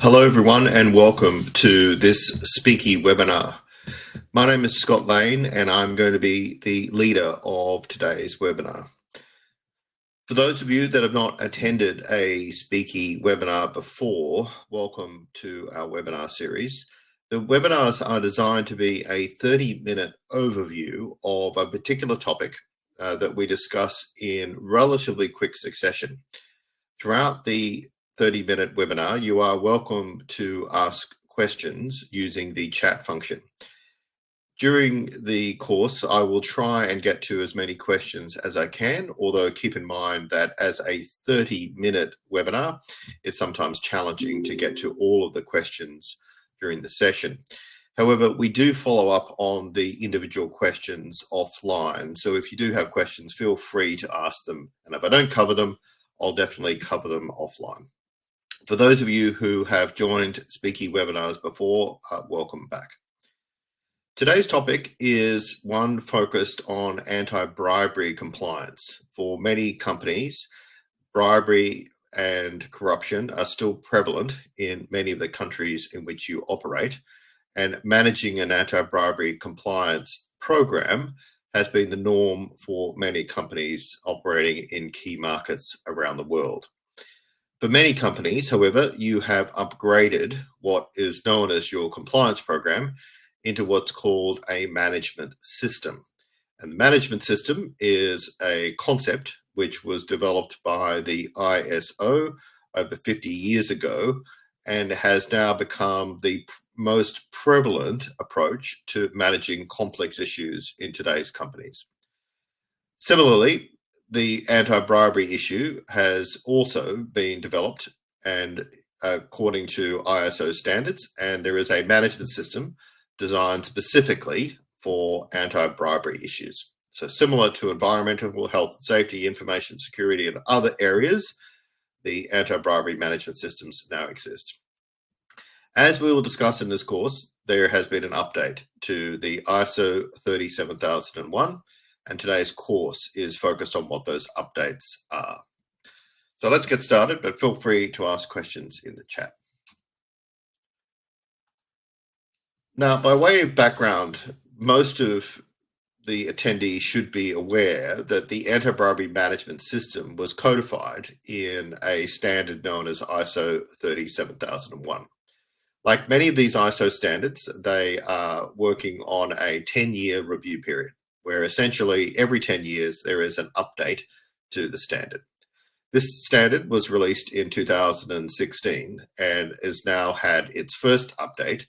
Hello everyone and welcome to this Speeki webinar. My name is Scott Lane and I'm going to be the leader of today's webinar. For those of you that have not attended a Speeki webinar before, welcome to our webinar series. The webinars are designed to be a 30-minute overview of a particular topic that we discuss in relatively quick succession. Throughout the 30-minute webinar, you are welcome to ask questions using the chat function. During the course, I will try and get to as many questions as I can, although keep in mind that as a 30-minute webinar, it's sometimes challenging to get to all of the questions during the session. However, we do follow up on the individual questions offline. So if you do have questions, feel free to ask them. And if I don't cover them, I'll definitely cover them offline. For those of you who have joined Speeki webinars before, welcome back. Today's topic is one focused on anti-bribery compliance. For many companies, bribery and corruption are still prevalent in many of the countries in which you operate, and managing an anti-bribery compliance program has been the norm for many companies operating in key markets around the world. For many companies, however, you have upgraded what is known as your compliance program into what's called a management system. And the management system is a concept which was developed by the ISO over 50 years ago and has now become the most prevalent approach to managing complex issues in today's companies. Similarly, the anti-bribery issue has also been developed and according to ISO standards, and there is a management system designed specifically for anti-bribery issues. So similar to environmental, health and safety, information security, and other areas, the anti-bribery management systems now exist. As we will discuss in this course, there has been an update to the ISO 37001, and today's course is focused on what those updates are. So let's get started, but feel free to ask questions in the chat. Now, by way of background, most of the attendees should be aware that the anti-bribery management system was codified in a standard known as ISO 37001. Like many of these ISO standards, they are working on a 10-year review period, where essentially every 10 years there is an update to the standard. This standard was released in 2016 and has now had its first update,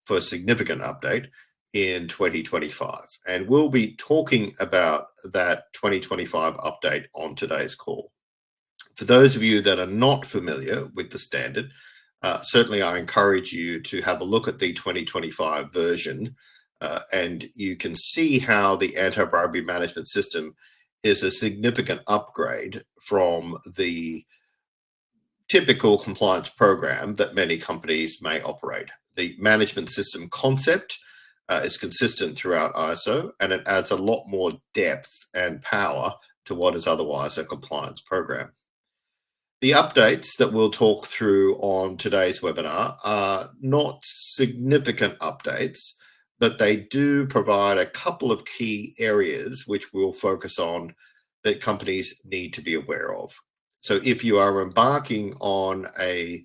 first significant update, in 2025. And we'll be talking about that 2025 update on today's call. For those of you that are not familiar with the standard, certainly I encourage you to have a look at the 2025 version, and you can see how the anti-bribery management system is a significant upgrade from the typical compliance program that many companies may operate. The management system concept is consistent throughout ISO, and it adds a lot more depth and power to what is otherwise a compliance program. The updates that we'll talk through on today's webinar are not significant updates, but they do provide a couple of key areas which we'll focus on that companies need to be aware of. So if you are embarking on a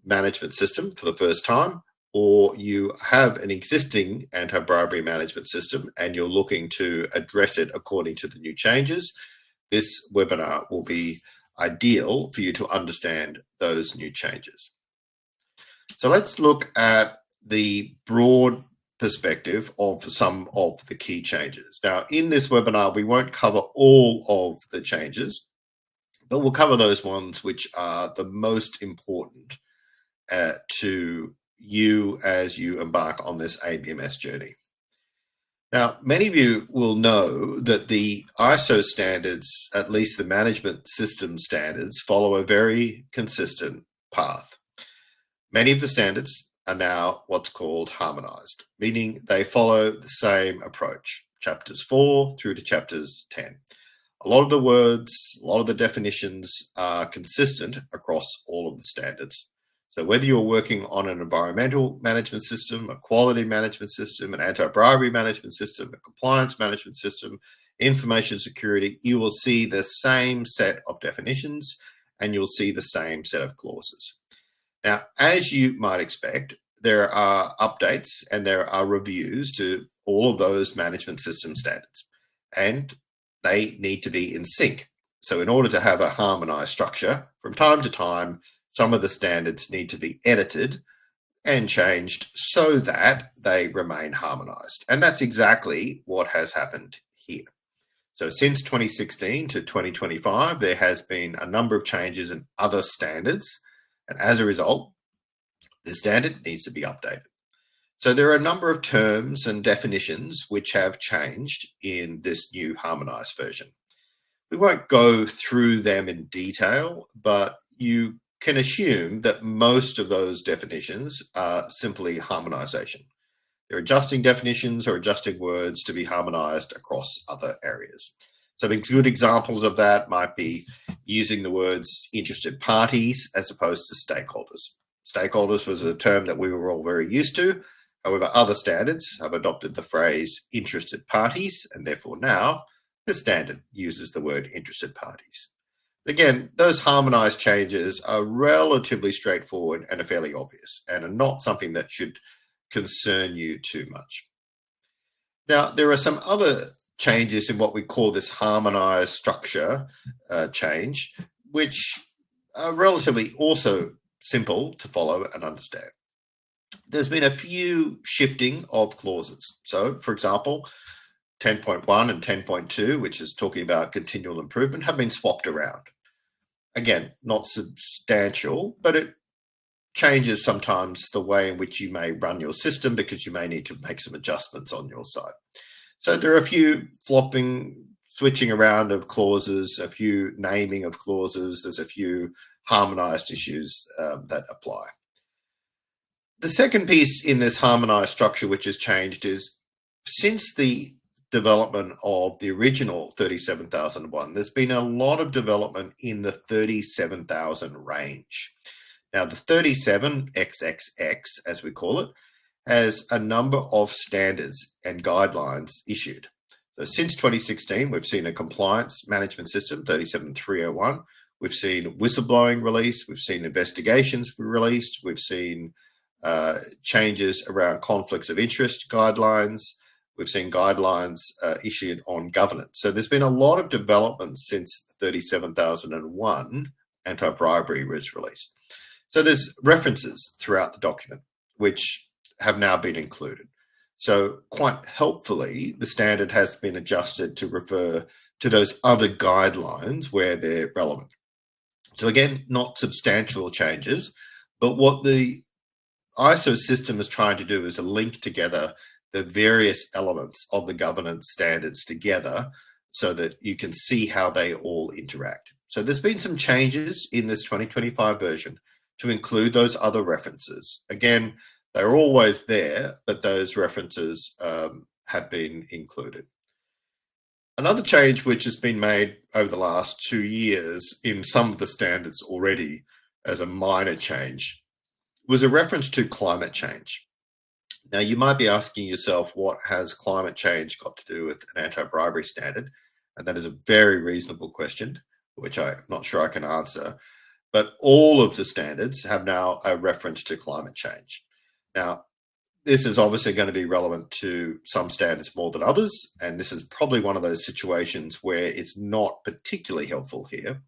management system for the first time, or you have an existing anti-bribery management system and you're looking to address it according to the new changes, this webinar will be ideal for you to understand those new changes. So let's look at the broad perspective of some of the key changes. Now, in this webinar, we won't cover all of the changes, but we'll cover those ones which are the most important to you as you embark on this ABMS journey. Now, many of you will know that the ISO standards, at least the management system standards, follow a very consistent path. Many of the standards are now what's called harmonized, meaning they follow the same approach, chapters 4 through to chapters 10. A lot of the words, a lot of the definitions are consistent across all of the standards. So whether you're working on an environmental management system, a quality management system, an anti-bribery management system, a compliance management system, information security, you will see the same set of definitions and you'll see the same set of clauses. Now, as you might expect, there are updates and there are reviews to all of those management system standards, and they need to be in sync. So in order to have a harmonized structure, from time to time, some of the standards need to be edited and changed so that they remain harmonized. And that's exactly what has happened here. So since 2016 to 2025, there has been a number of changes in other standards. And as a result, the standard needs to be updated. So there are a number of terms and definitions which have changed in this new harmonized version. We won't go through them in detail, but you can assume that most of those definitions are simply harmonization. They're adjusting definitions or adjusting words to be harmonized across other areas. Some good examples of that might be using the words interested parties as opposed to stakeholders. Stakeholders was a term that we were all very used to. However, other standards have adopted the phrase interested parties, and therefore now the standard uses the word interested parties. Again, those harmonized changes are relatively straightforward and are fairly obvious and are not something that should concern you too much. Now, there are some other changes in what we call this harmonized structure change, which are relatively also simple to follow and understand. There's been a few shifting of clauses. So, for example, 10.1 and 10.2, which is talking about continual improvement, have been swapped around. Again, not substantial, but it changes sometimes the way in which you may run your system because you may need to make some adjustments on your side. So there are a few switching around of clauses, a few naming of clauses. There's a few harmonized issues that apply. The second piece in this harmonized structure which has changed is since the development of the original 37,001, there's been a lot of development in the 37,000 range. Now, the 37XXX, as we call it, has a number of standards and guidelines issued. So since 2016, we've seen a compliance management system, 37301. We've seen whistleblowing released. We've seen investigations released. We've seen changes around conflicts of interest guidelines. We've seen guidelines issued on governance. So there's been a lot of development since 37,001 anti-bribery was released. So there's references throughout the document, which have now been included. So quite helpfully, the standard has been adjusted to refer to those other guidelines where they're relevant. So again, not substantial changes, but what the ISO system is trying to do is to link together the various elements of the governance standards together so that you can see how they all interact. So there's been some changes in this 2025 version to include those other references. Again, they're always there, but those references have been included. Another change which has been made over the last 2 years in some of the standards already as a minor change was a reference to climate change. Now, you might be asking yourself, what has climate change got to do with an anti-bribery standard? And that is a very reasonable question, which I'm not sure I can answer. But all of the standards have now a reference to climate change. Now, this is obviously going to be relevant to some standards more than others, and this is probably one of those situations where it's not particularly helpful here.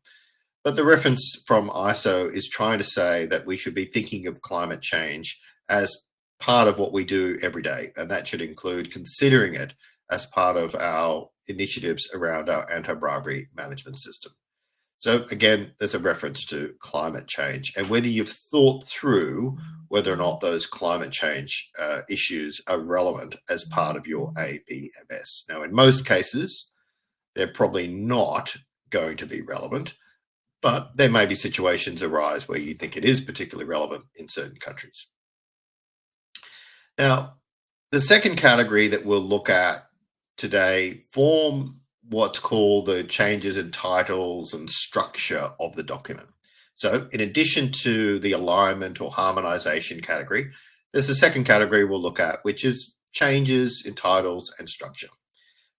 But the reference from ISO is trying to say that we should be thinking of climate change as part of what we do every day, and that should include considering it as part of our initiatives around our anti-bribery management system. So again, there's a reference to climate change and whether you've thought through whether or not those climate change issues are relevant as part of your ABMS. Now, in most cases, they're probably not going to be relevant, but there may be situations arise where you think it is particularly relevant in certain countries. Now, the second category that we'll look at today form what's called the changes in titles and structure of the document. So in addition to the alignment or harmonization category, there's a second category we'll look at, which is changes in titles and structure.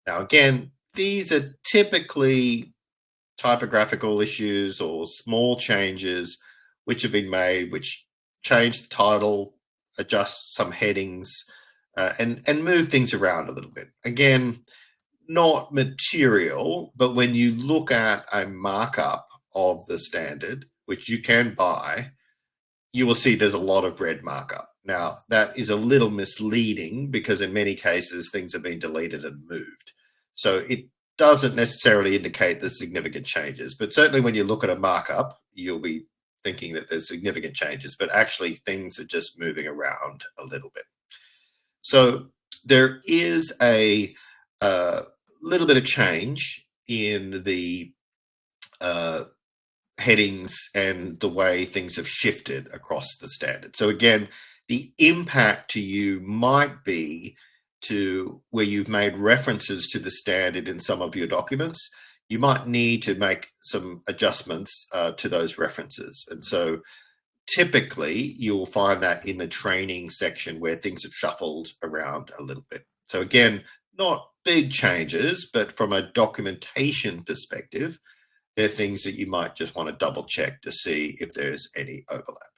Now, again, these are typically typographical issues or small changes which have been made, which change the title, adjust some headings, and move things around a little bit. Again, not material, but when you look at a markup of the standard, which you can buy, you will see there's a lot of red markup. Now, that is a little misleading because in many cases, things have been deleted and moved. So it doesn't necessarily indicate there's significant changes, but certainly when you look at a markup, you'll be thinking that there's significant changes, but actually things are just moving around a little bit. So there is a little bit of change in the headings and the way things have shifted across the standard. So again, the impact to you might be to where you've made references to the standard in some of your documents. You might need to make some adjustments to those references. And so typically you'll find that in the training section where things have shuffled around a little bit. So again, not big changes, but from a documentation perspective, they're things that you might just want to double check to see if there's any overlap.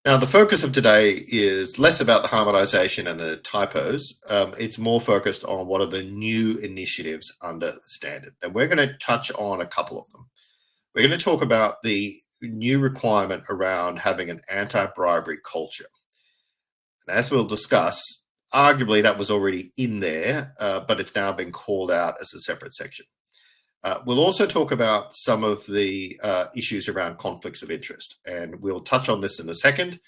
Now, the focus of today is less about the harmonization and the typos. It's more focused on what are the new initiatives under the standard. And we're going to touch on a couple of them. We're going to talk about the new requirement around having an anti-bribery culture. And as we'll discuss, arguably that was already in there, but it's now been called out as a separate section. We'll also talk about some of the issues around conflicts of interest, and we'll touch on this in a second.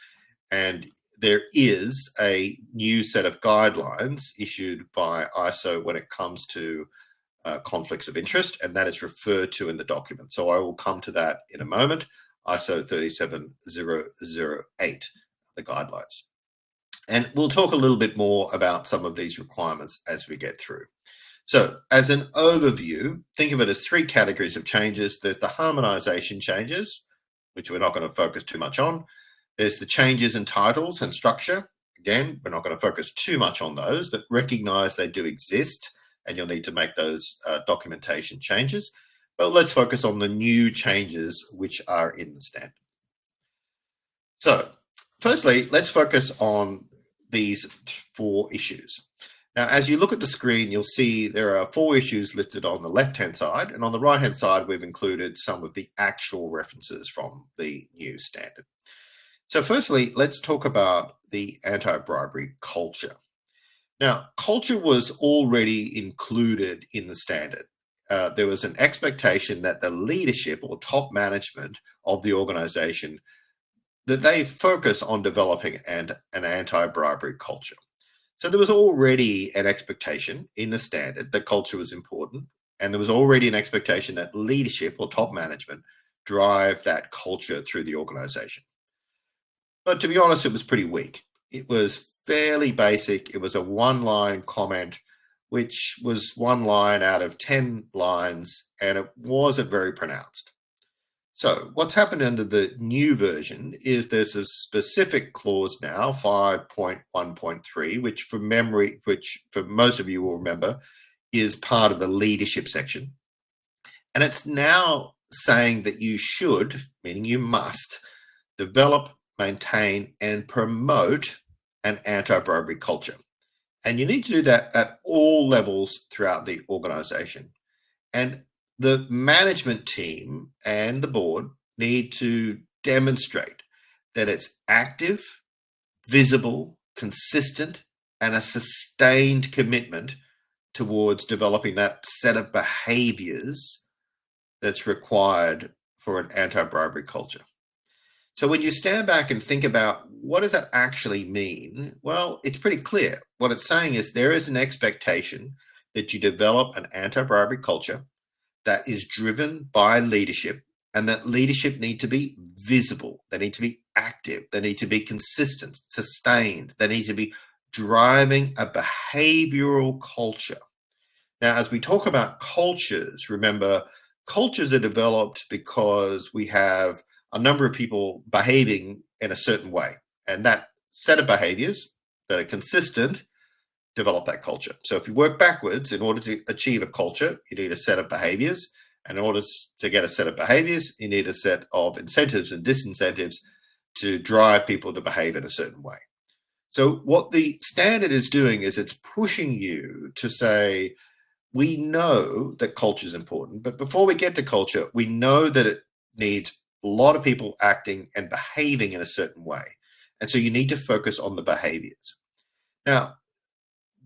And there is a new set of guidelines issued by ISO when it comes to conflicts of interest, and that is referred to in the document. So I will come to that in a moment. ISO 37008, the guidelines. And we'll talk a little bit more about some of these requirements as we get through. So as an overview, think of it as three categories of changes. There's the harmonization changes, which we're not going to focus too much on. There's the changes in titles and structure. Again, we're not going to focus too much on those, but recognize they do exist and you'll need to make those documentation changes. But let's focus on the new changes which are in the standard. So firstly, let's focus on these four issues. Now, as you look at the screen, you'll see there are four issues listed on the left-hand side, and on the right-hand side, we've included some of the actual references from the new standard. So firstly, let's talk about the anti-bribery culture. Now, culture was already included in the standard. There was an expectation that the leadership or top management of the organization, that they focus on developing an anti-bribery culture. So there was already an expectation in the standard that culture was important, and there was already an expectation that leadership or top management drive that culture through the organization. But to be honest, it was pretty weak. It was fairly basic. It was a one-line comment, which was one line out of 10 lines, and it wasn't very pronounced. So what's happened under the new version is there's a specific clause now, 5.1.3, which for most of you will remember, is part of the leadership section. And it's now saying that you should, meaning you must, develop, maintain, and promote an anti-bribery culture. And you need to do that at all levels throughout the organization. And the management team and the board need to demonstrate that it's active, visible, consistent, and a sustained commitment towards developing that set of behaviors that's required for an anti-bribery culture. So when you stand back and think about what does that actually mean? Well, it's pretty clear. What it's saying is there is an expectation that you develop an anti-bribery culture that is driven by leadership, and that leadership need to be visible. They need to be active. They need to be consistent, sustained. They need to be driving a behavioral culture. Now, as we talk about cultures, remember, cultures are developed because we have a number of people behaving in a certain way. And that set of behaviors that are consistent develop that culture. So if you work backwards, in order to achieve a culture, you need a set of behaviors. And in order to get a set of behaviors, you need a set of incentives and disincentives to drive people to behave in a certain way. So what the standard is doing is it's pushing you to say, we know that culture is important, but before we get to culture, we know that it needs a lot of people acting and behaving in a certain way. And so you need to focus on the behaviors. Now,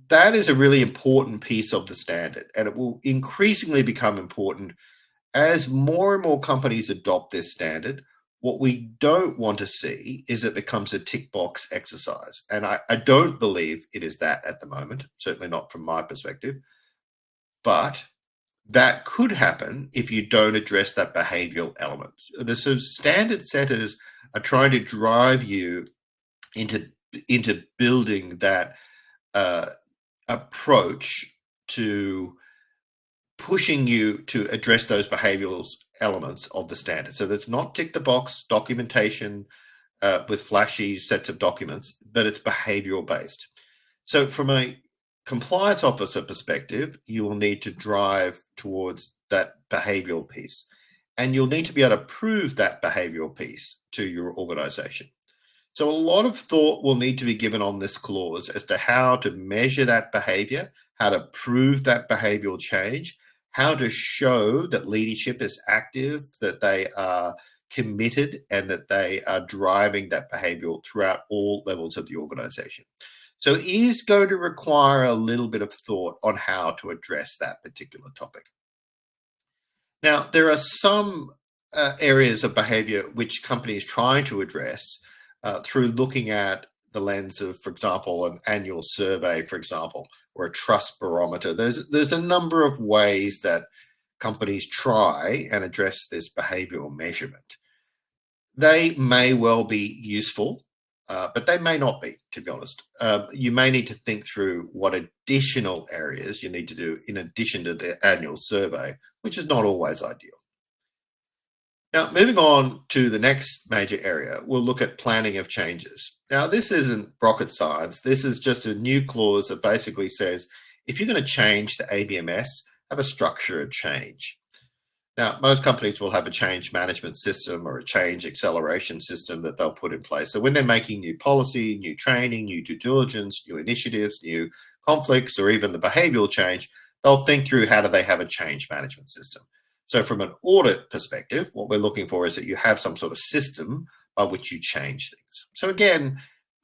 that is a really important piece of the standard, and it will increasingly become important as more and more companies adopt this standard. What we don't want to see is it becomes a tick box exercise. And I don't believe it is that at the moment, certainly not from my perspective. But that could happen if you don't address that behavioral element. The sort of standard setters are trying to drive you into building that approach to pushing you to address those behavioral elements of the standard. So that's not tick the box documentation with flashy sets of documents, but it's behavioral based. So from a compliance officer perspective, you will need to drive towards that behavioral piece. And you'll need to be able to prove that behavioral piece to your organization. So a lot of thought will need to be given on this clause as to how to measure that behavior, how to prove that behavioral change, how to show that leadership is active, that they are committed, and that they are driving that behavioral throughout all levels of the organization. So it is going to require a little bit of thought on how to address that particular topic. Now, there are some areas of behavior which companies try to address through looking at the lens of, for example, an annual survey, for example, or a trust barometer. There's a number of ways that companies try and address this behavioral measurement. They may well be useful, but they may not be, to be honest. You may need to think through what additional areas you need to do in addition to the annual survey, which is not always ideal. Now, moving on to the next major area, we'll look at planning of changes. Now, this isn't rocket science. This is just a new clause that basically says, if you're going to change the ABMS, have a structure of change. Now, most companies will have a change management system or a change acceleration system that they'll put in place. So when they're making new policy, new training, new due diligence, new initiatives, new conflicts, or even the behavioral change, they'll think through how do they have a change management system. So from an audit perspective, what we're looking for is that you have some sort of system by which you change things. So again,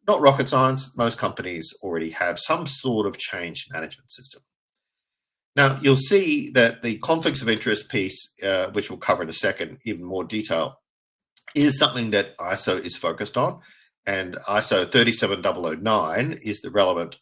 not rocket science. Most companies already have some sort of change management system. Now, you'll see that the conflicts of interest piece, which we'll cover in a second, even more detail, is something that ISO is focused on. And ISO 37009 is the relevant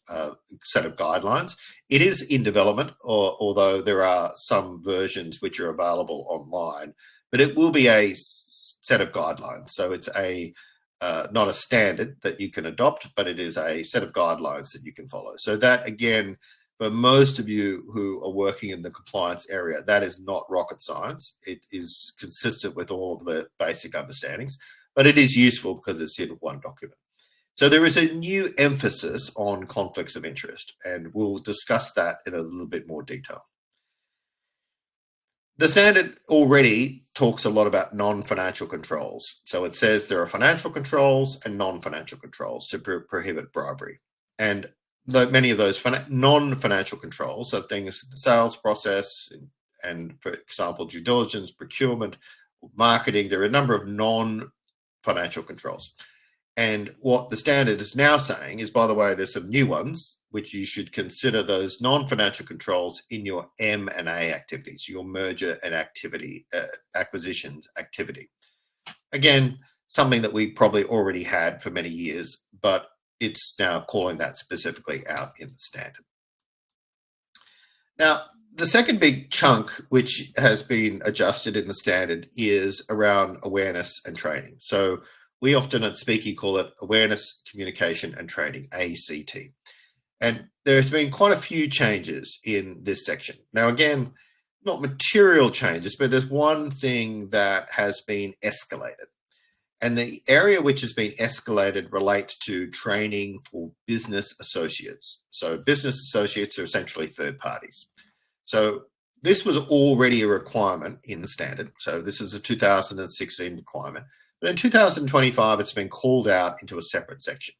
set of guidelines. It is in development, although there are some versions which are available online, but it will be a set of guidelines. So it's not a standard that you can adopt, but it is a set of guidelines that you can follow. So that, again, for most of you who are working in the compliance area, that is not rocket science. It is consistent with all of the basic understandings, but it is useful because it's in one document. So there is a new emphasis on conflicts of interest, and we'll discuss that in a little bit more detail. The standard already talks a lot about non-financial controls. So it says there are financial controls and non-financial controls to prohibit bribery. And many of those non-financial controls are things, the sales process and, for example, due diligence, procurement, marketing. There are a number of non-financial controls. And what the standard is now saying is, by the way, there's some new ones, which you should consider those non-financial controls in your M&A activities, your merger and acquisitions activity. Again, something that we probably already had for many years, but it's now calling that specifically out in the standard. Now, the second big chunk which has been adjusted in the standard is around awareness and training. So we often at Speeki call it awareness, communication and training, ACT. And there's been quite a few changes in this section. Now, again, not material changes, but there's one thing that has been escalated. And the area which has been escalated relates to training for business associates. So business associates are essentially third parties. So this was already a requirement in the standard. So this is a 2016 requirement. But in 2025, it's been called out into a separate section.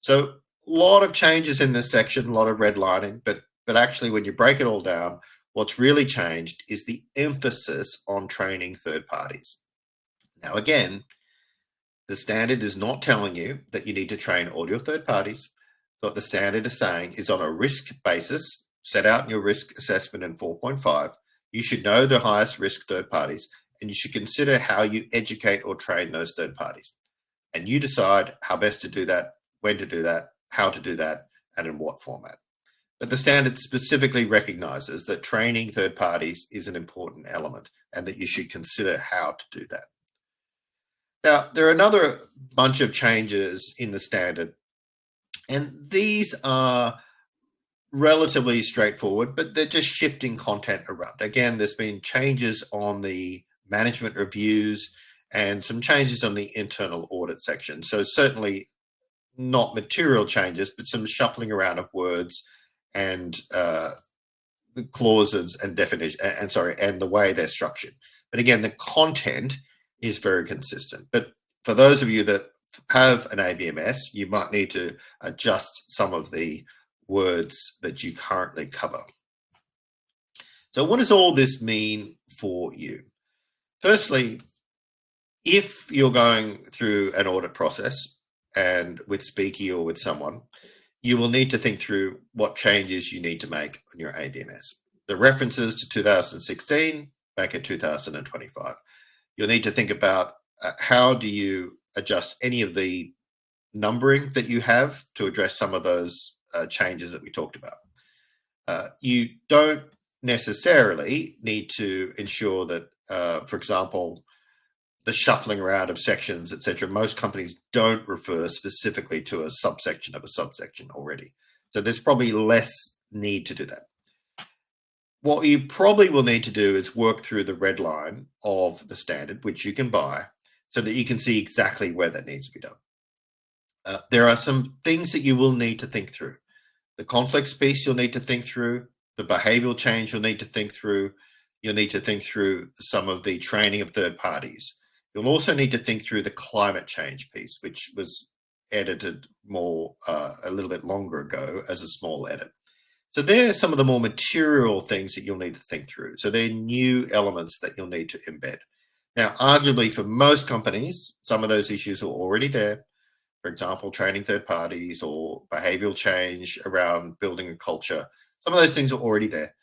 So a lot of changes in this section, a lot of redlining, but actually when you break it all down, what's really changed is the emphasis on training third parties. Now, again, the standard is not telling you that you need to train all your third parties. What the standard is saying is on a risk basis, set out in your risk assessment in 4.5, you should know the highest risk third parties, and you should consider how you educate or train those third parties. And you decide how best to do that, when to do that, how to do that, and in what format. But the standard specifically recognizes that training third parties is an important element and that you should consider how to do that. Now, there are another bunch of changes in the standard, and these are relatively straightforward, but they're just shifting content around. Again, there's been changes on the management reviews and some changes on the internal audit section. So certainly not material changes, but some shuffling around of words and the clauses and definition, and the way they're structured. But again, the content is very consistent. But for those of you that have an ABMS, you might need to adjust some of the words that you currently cover. So what does all this mean for you? Firstly, if you're going through an audit process and with Speeki or with someone, you will need to think through what changes you need to make on your ABMS. The references to 2016 back in 2025. You'll need to think about how do you adjust any of the numbering that you have to address some of those changes that we talked about. You don't necessarily need to ensure that, for example, the shuffling around of sections, etc. Most companies don't refer specifically to a subsection of a subsection already. So there's probably less need to do that. What you probably will need to do is work through the red line of the standard, which you can buy, so that you can see exactly where that needs to be done. There are some things that you will need to think through. The conflicts piece you'll need to think through, the behavioral change you'll need to think through, you'll need to think through some of the training of third parties. You'll also need to think through the climate change piece, which was edited more a little bit longer ago as a small edit. So there are some of the more material things that you'll need to think through. So they're new elements that you'll need to embed. Now, arguably for most companies, some of those issues are already there. For example, training third parties or behavioral change around building a culture. Some of those things are already there,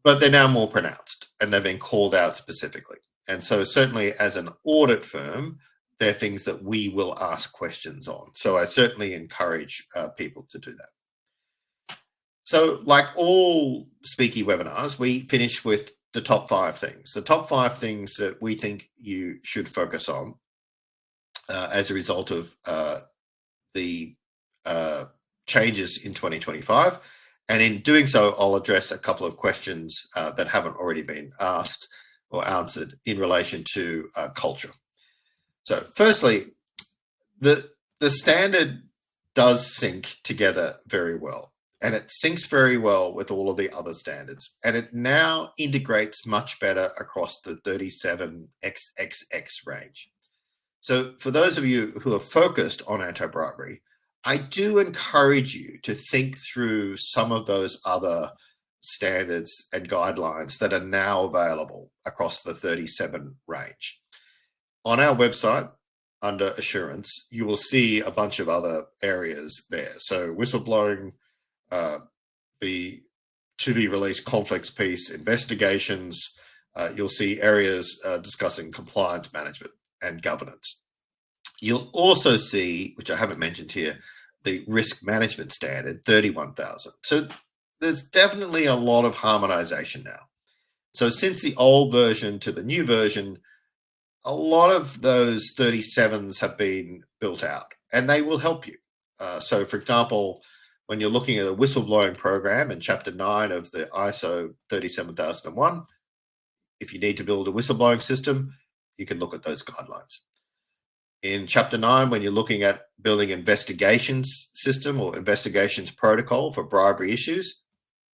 but they're now more pronounced and they've been called out specifically. And so certainly as an audit firm, they're things that we will ask questions on. So I certainly encourage people to do that. So like all Speeki webinars, we finish with the top 5 things. The top 5 things that we think you should focus on as a result of the changes in 2025. And in doing so, I'll address a couple of questions that haven't already been asked or answered in relation to culture. So firstly, the standard does sync together very well. And it syncs very well with all of the other standards. And it now integrates much better across the 37XXX range. So for those of you who are focused on anti-bribery, I do encourage you to think through some of those other standards and guidelines that are now available across the 37 range. On our website, under assurance, you will see a bunch of other areas there. So whistleblowing, the to be released conflicts piece, investigations, you'll see areas discussing compliance management and governance. You'll also see, which I haven't mentioned here, the risk management standard, 31,000. So there's definitely a lot of harmonization now. So since the old version to the new version, a lot of those 37s have been built out and they will help you. So for example, When you're looking at a whistleblowing program in Chapter 9 of the ISO 37001, if you need to build a whistleblowing system, you can look at those guidelines. In Chapter 9, when you're looking at building investigations system or investigations protocol for bribery issues,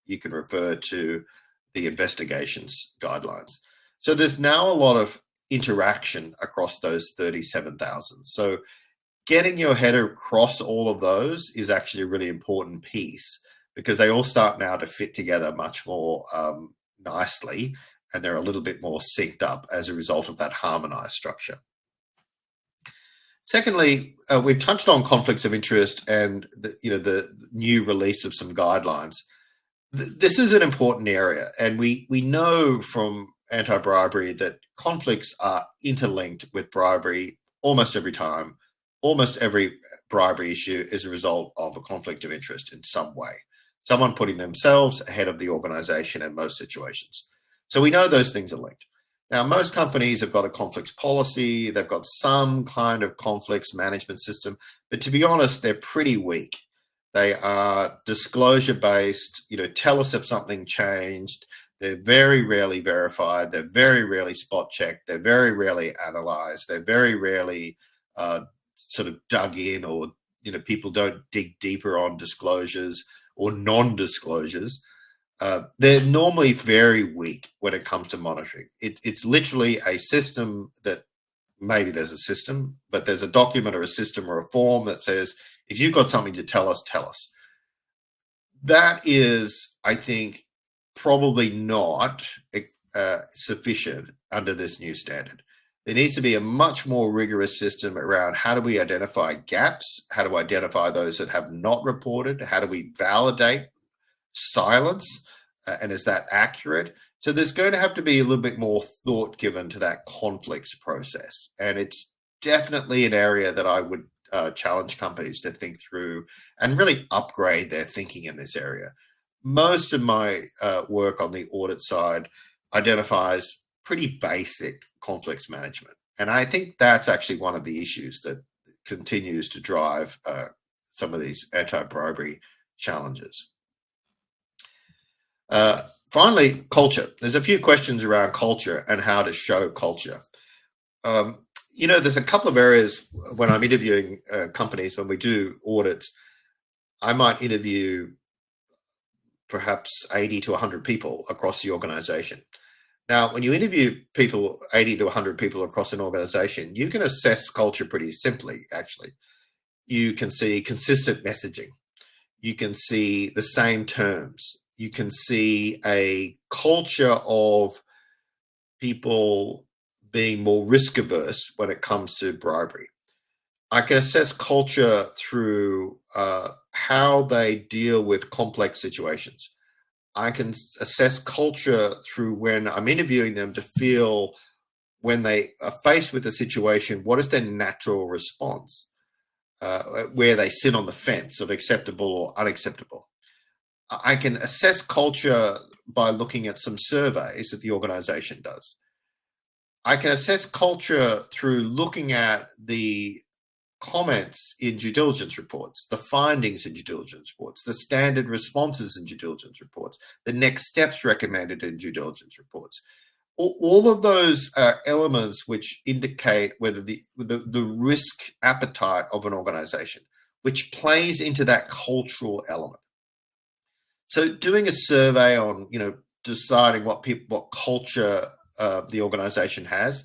you can refer to the investigations guidelines. So there's now a lot of interaction across those 37,000. So getting your head across all of those is actually a really important piece, because they all start now to fit together much more nicely, and they're a little bit more synced up as a result of that harmonized structure. Secondly, we've touched on conflicts of interest and the new release of some guidelines. This is an important area, and we know from anti-bribery that conflicts are interlinked with bribery almost every time. Almost every bribery issue is a result of a conflict of interest in some way. Someone putting themselves ahead of the organization in most situations. So we know those things are linked. Now, most companies have got a conflicts policy, they've got some kind of conflicts management system, but to be honest, they're pretty weak. They are disclosure-based, tell us if something changed. They're very rarely verified, they're very rarely spot checked, they're very rarely analyzed, they're very rarely sort of dug in, or people don't dig deeper on disclosures or non-disclosures. They're normally very weak when it comes to monitoring. It's literally a system that, maybe there's a system, but there's a document or a system or a form that says, if you've got something to tell us, tell us. That is, I think, probably not sufficient under this new standard. There needs to be a much more rigorous system around how do we identify gaps, how do we identify those that have not reported, how do we validate silence, and is that accurate? So there's going to have to be a little bit more thought given to that conflicts process. And it's definitely an area that I would challenge companies to think through and really upgrade their thinking in this area. Most of my work on the audit side identifies pretty basic conflicts management. And I think that's actually one of the issues that continues to drive some of these anti-bribery challenges. Finally, culture. There's a few questions around culture and how to show culture. There's a couple of areas when I'm interviewing companies, when we do audits, I might interview perhaps 80 to 100 people across the organization. Now, when you interview people, 80 to 100 people across an organization, you can assess culture pretty simply, actually. You can see consistent messaging. You can see the same terms. You can see a culture of people being more risk averse when it comes to bribery. I can assess culture through how they deal with complex situations. I can assess culture through when I'm interviewing them to feel, when they are faced with a situation, what is their natural response, where they sit on the fence of acceptable or unacceptable. I can assess culture by looking at some surveys that the organization does. I can assess culture through looking at the comments in due diligence reports, the findings in due diligence reports, the standard responses in due diligence reports, the next steps recommended in due diligence reports. All of those are elements which indicate whether the risk appetite of an organization, which plays into that cultural element. So doing a survey on, deciding what culture the organization has,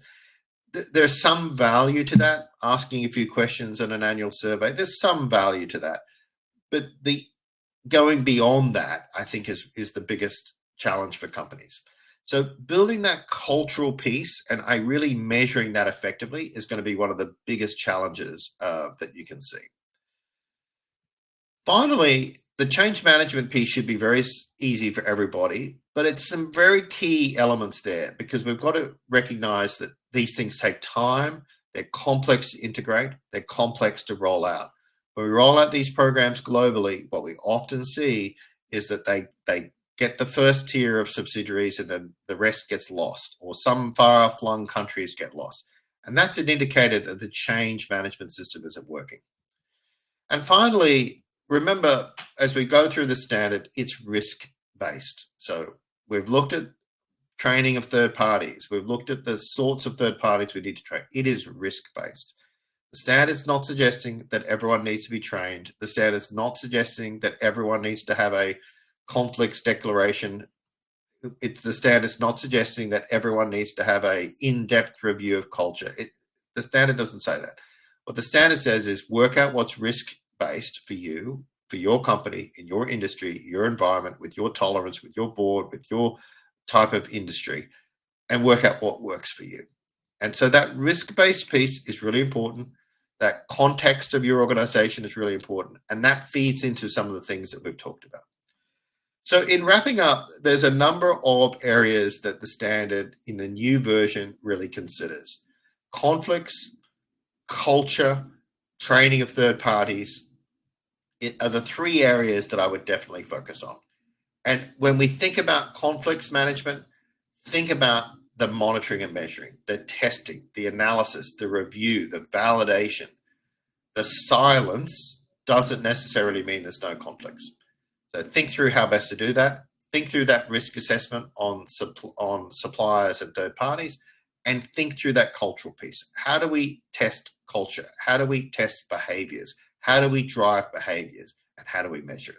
there's some value to that. Asking a few questions in an annual survey, there's some value to that. But the going beyond that, I think, is the biggest challenge for companies. So building that cultural piece and really measuring that effectively is going to be one of the biggest challenges that you can see. Finally, the change management piece should be very easy for everybody, but it's some very key elements there, because we've got to recognize that these things take time, they're complex to integrate, they're complex to roll out. When we roll out these programs globally, what we often see is that they get the first tier of subsidiaries and then the rest gets lost, or some far-flung countries get lost. And that's an indicator that the change management system isn't working. And finally, remember, as we go through the standard, it's risk-based. So we've looked at training of third parties. We've looked at the sorts of third parties we need to train. It is risk-based. The standard's not suggesting that everyone needs to be trained. The standard's not suggesting that everyone needs to have a conflicts declaration. The standard's not suggesting that everyone needs to have a in-depth review of culture. The standard doesn't say that. What the standard says is work out what's risk-based for you, for your company, in your industry, your environment, with your tolerance, with your board, with your type of industry, and work out what works for you. And so that risk-based piece is really important. That context of your organization is really important. And that feeds into some of the things that we've talked about. So in wrapping up, there's a number of areas that the standard in the new version really considers. Conflicts, culture, training of third parties are the three areas that I would definitely focus on. And when we think about conflicts management, think about the monitoring and measuring, the testing, the analysis, the review, the validation. The silence doesn't necessarily mean there's no conflicts. So think through how best to do that. Think through that risk assessment on suppliers and third parties, and think through that cultural piece. How do we test culture? How do we test behaviors? How do we drive behaviors? And how do we measure it?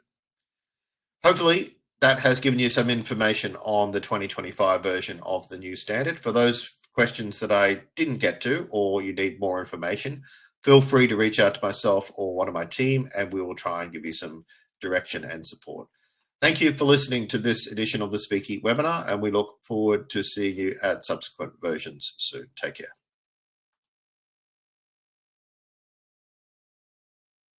Hopefully, that has given you some information on the 2025 version of the new standard. For those questions that I didn't get to, or you need more information, feel free to reach out to myself or one of my team, and we will try and give you some direction and support. Thank you for listening to this edition of the Speeki webinar, and we look forward to seeing you at subsequent versions soon. Take care.